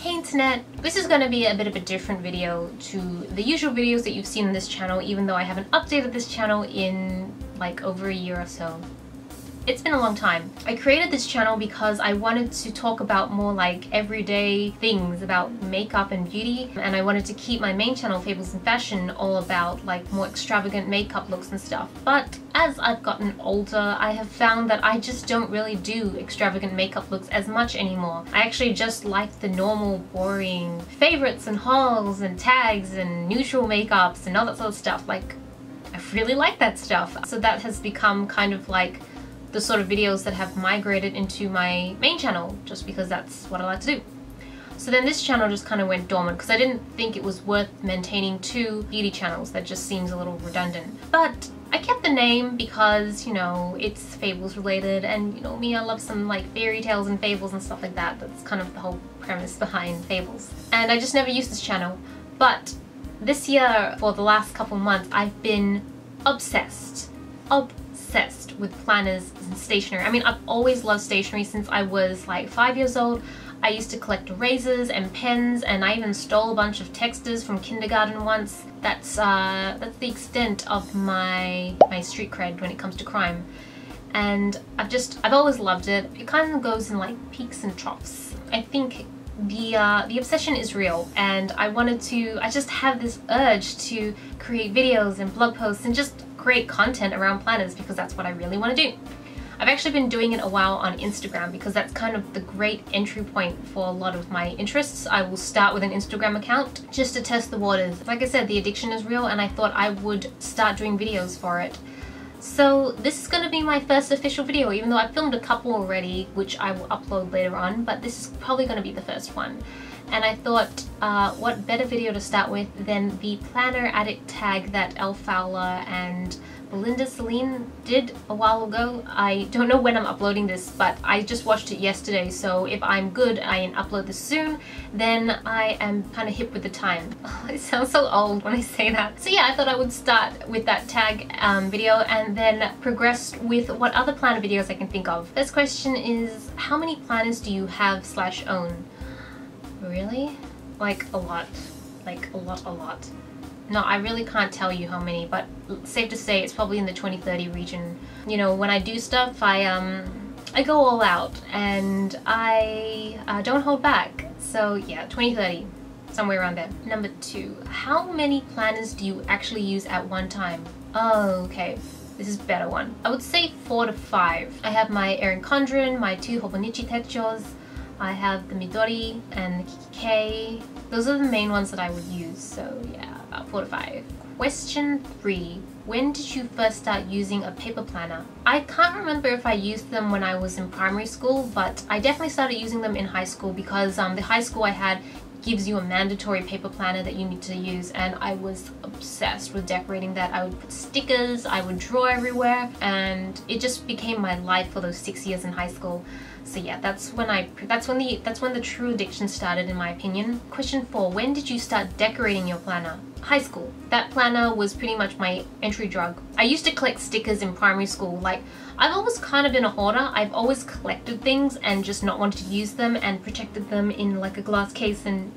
Hey internet! This is going to be a bit of a different video to the usual videos that you've seen on this channel, even though I haven't updated this channel in like over a year or so. It's been a long time. I created this channel because I wanted to talk about more like everyday things about makeup and beauty, and I wanted to keep my main channel, Fables and Fashion, all about like more extravagant makeup looks and stuff. But as I've gotten older, I have found that I just don't really do extravagant makeup looks as much anymore. I actually just like the normal, boring favorites and hauls and tags and neutral makeups and all that sort of stuff. Like, I really like that stuff. So that has become kind of like the sort of videos that have migrated into my main channel, just because that's what I like to do. So then this channel just kind of went dormant because I didn't think it was worth maintaining two beauty channels. That just seems a little redundant. But I kept the name because, you know, it's Fables related, and you know me, I love some like fairy tales and fables and stuff like that. That's kind of the whole premise behind Fables. And I just never used this channel. But this year, for the last couple months, I've been obsessed with planners and stationery. I mean, I've always loved stationery since I was like 5 years old. I used to collect erasers and pens, and I even stole a bunch of texters from kindergarten once. That's the extent of my street cred when it comes to crime. And I've always loved it. It kind of goes in like peaks and troughs. I think the obsession is real, and I just have this urge to create videos and blog posts and just create content around planners because that's what I really want to do. I've actually been doing it a while on Instagram because that's kind of the great entry point for a lot of my interests. I will start with an Instagram account just to test the waters. Like I said, the addiction is real, and I thought I would start doing videos for it. So this is going to be my first official video, even though I filmed a couple already, which I will upload later on, but this is probably going to be the first one. And I thought, what better video to start with than the planner addict tag that Elle, Fowler and Belinda, Selene did a while ago. I don't know when I'm uploading this, but I just watched it yesterday, so if I'm good and upload this soon, then I am kind of hip with the time. Oh, it sounds so old when I say that. So yeah, I thought I would start with that tag video and then progress with what other planner videos I can think of. First question is, how many planners do you have / own? Really? Like a lot. Like a lot. No, I really can't tell you how many, but safe to say it's probably in the 20-30 region. You know, when I do stuff, I go all out, and I don't hold back. So yeah, 20-30, somewhere around there. Number 2, how many planners do you actually use at one time? Oh, okay. This is a better one. I would say 4 to 5. I have my Erin Condren, my 2 Hobonichi techos. I have the Midori and the Kikei. Those are the main ones that I would use, so yeah, about 4 to 5. Question 3. When did you first start using a paper planner? I can't remember if I used them when I was in primary school, but I definitely started using them in high school because the high school I had gives you a mandatory paper planner that you need to use, and I was obsessed with decorating that. I would put stickers, I would draw everywhere, and it just became my life for those 6 years in high school. So yeah, that's when the true addiction started, in my opinion. Question 4, when did you start decorating your planner? High school. That planner was pretty much my entry drug. I used to collect stickers in primary school. Like, I've always kind of been a hoarder. I've always collected things and just not wanted to use them and protected them in like a glass case, and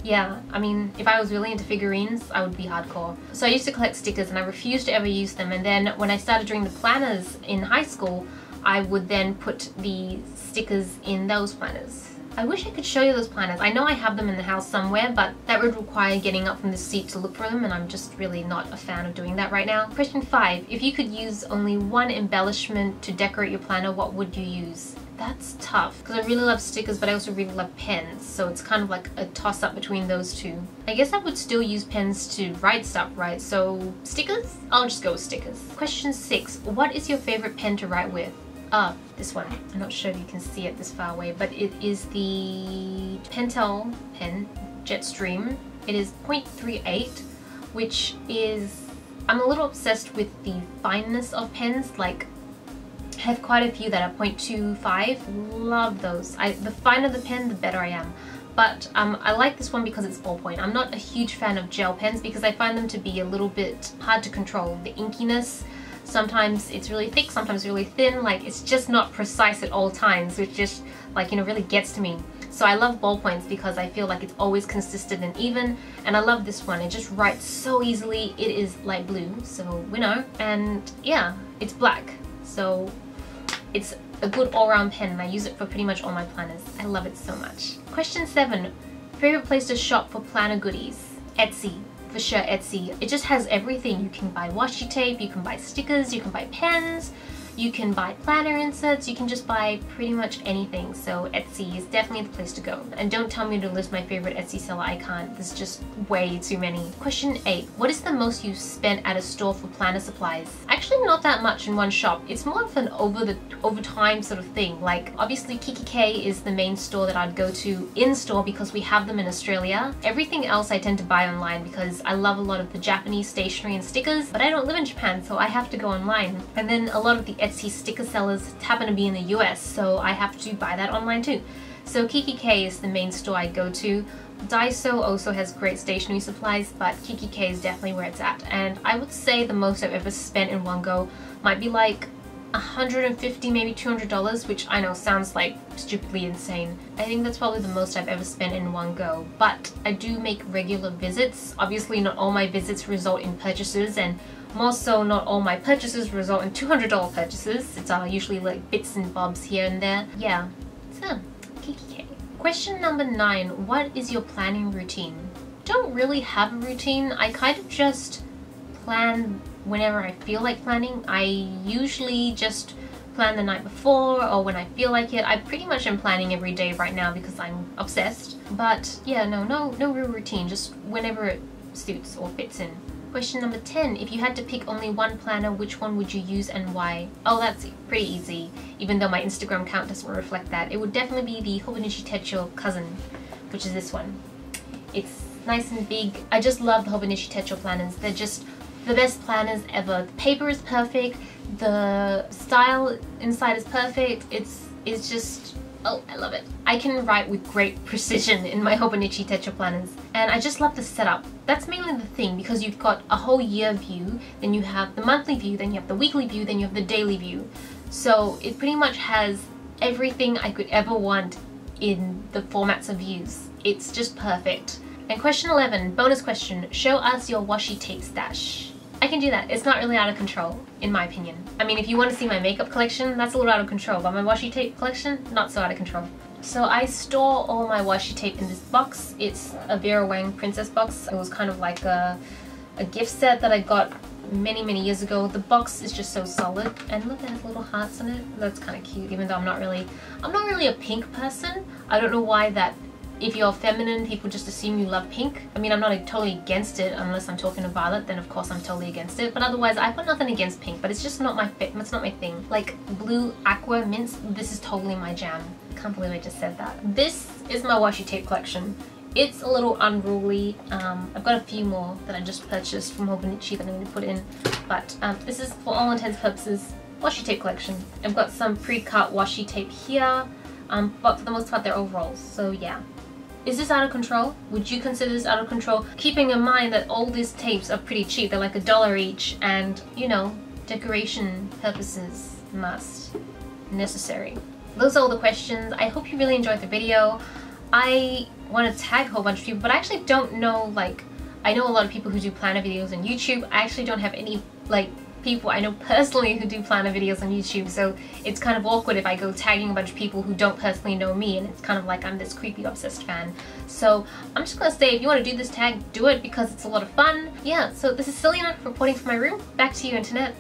yeah, I mean, if I was really into figurines, I would be hardcore. So I used to collect stickers and I refused to ever use them, and then when I started doing the planners in high school, I would then put the stickers in those planners. I wish I could show you those planners. I know I have them in the house somewhere, but that would require getting up from the seat to look for them, and I'm just really not a fan of doing that right now. Question 5. If you could use only one embellishment to decorate your planner, what would you use? That's tough, because I really love stickers, but I also really love pens, so it's kind of like a toss-up between those two. I guess I would still use pens to write stuff, right? So stickers? I'll just go with stickers. Question 6. What is your favorite pen to write with? This one. I'm not sure if you can see it this far away, but it is the Pentel pen Jetstream. It is 0.38, which is... I'm a little obsessed with the fineness of pens. Like, I have quite a few that are 0.25. Love those. The finer the pen, the better I am. But I like this one because it's ballpoint. I'm not a huge fan of gel pens because I find them to be a little bit hard to control. The inkiness, sometimes it's really thick, sometimes really thin. Like, it's just not precise at all times, which just, like, you know, really gets to me. So I love ballpoints because I feel like it's always consistent and even, and I love this one. It just writes so easily. It is light blue, so winner. And yeah, it's black, so it's a good all-round pen and I use it for pretty much all my planners. I love it so much. Question 7. Favorite place to shop for planner goodies? Etsy. For sure, Etsy. It just has everything. You can buy washi tape, you can buy stickers, you can buy pens, you can buy planner inserts, you can just buy pretty much anything. So Etsy is definitely the place to go. And don't tell me to list my favorite Etsy seller, I can't. There's just way too many. Question 8. What is the most you've spent at a store for planner supplies? Actually not that much in one shop. It's more of an over time sort of thing. Like obviously Kiki K is the main store that I'd go to in store because we have them in Australia. Everything else I tend to buy online because I love a lot of the Japanese stationery and stickers, but I don't live in Japan, so I have to go online. And then a lot of the Etsy sticker sellers happen to be in the US, so I have to buy that online too. So Kiki K is the main store I go to. Daiso also has great stationery supplies, but Kiki K is definitely where it's at. And I would say the most I've ever spent in one go might be like $150, maybe $200, which I know sounds like stupidly insane. I think that's probably the most I've ever spent in one go, but I do make regular visits. Obviously not all my visits result in purchases, and more so not all my purchases result in $200 purchases. It's usually like bits and bobs here and there. Yeah, so Kiki K. Question number 9. What is your planning routine? Don't really have a routine. I kind of just plan whenever I feel like planning. I usually just plan the night before or when I feel like it. I pretty much am planning every day right now because I'm obsessed. But yeah, no real routine, just whenever it suits or fits in. Question number 10. If you had to pick only one planner, which one would you use and why? Oh, that's pretty easy, even though my Instagram account doesn't reflect that. It would definitely be the Hobonichi Techo cousin, which is this one. It's nice and big. I just love the Hobonichi Techo planners. They're just the best planners ever. The paper is perfect, the style inside is perfect. It's just, oh, I love it. I can write with great precision in my Hobonichi Techo planners, and I just love the setup. That's mainly the thing, because you've got a whole year view, then you have the monthly view, then you have the weekly view, then you have the daily view. So it pretty much has everything I could ever want in the formats of views. It's just perfect. And question 11, bonus question, show us your washi tape stash. I can do that. It's not really out of control, in my opinion. I mean, if you want to see my makeup collection, that's a little out of control, but my washi tape collection, not so out of control. So I store all my washi tape in this box. It's a Vera Wang princess box. It was kind of like a gift set that I got many years ago. The box is just so solid, and look, it has little hearts in it. That's kind of cute, even though I'm not really a pink person. I don't know why that. If you're feminine, people just assume you love pink. I mean, I'm not totally against it unless I'm talking to Violet, then of course I'm totally against it. But otherwise, I've got nothing against pink, but it's just not my fit. It's not my thing. Like blue aqua mints, this is totally my jam. I can't believe I just said that. This is my washi tape collection. It's a little unruly. I've got a few more that I just purchased from Hobonichi that I need to put in. But this is, for all intents and purposes, washi tape collection. I've got some pre-cut washi tape here, but for the most part they're overalls, so yeah. Is this out of control? Would you consider this out of control? Keeping in mind that all these tapes are pretty cheap. They're like $1 each, and you know, decoration purposes must necessary. Those are all the questions. I hope you really enjoyed the video. I want to tag a whole bunch of people, but I actually don't know, like, I know a lot of people who do planner videos on YouTube. I actually don't have any, like, people I know personally who do planner videos on YouTube, so it's kind of awkward if I go tagging a bunch of people who don't personally know me, and it's kind of like I'm this creepy obsessed fan. So I'm just gonna say, if you want to do this tag, do it, because it's a lot of fun. Yeah, so this is Selena reporting from my room. Back to you, internet.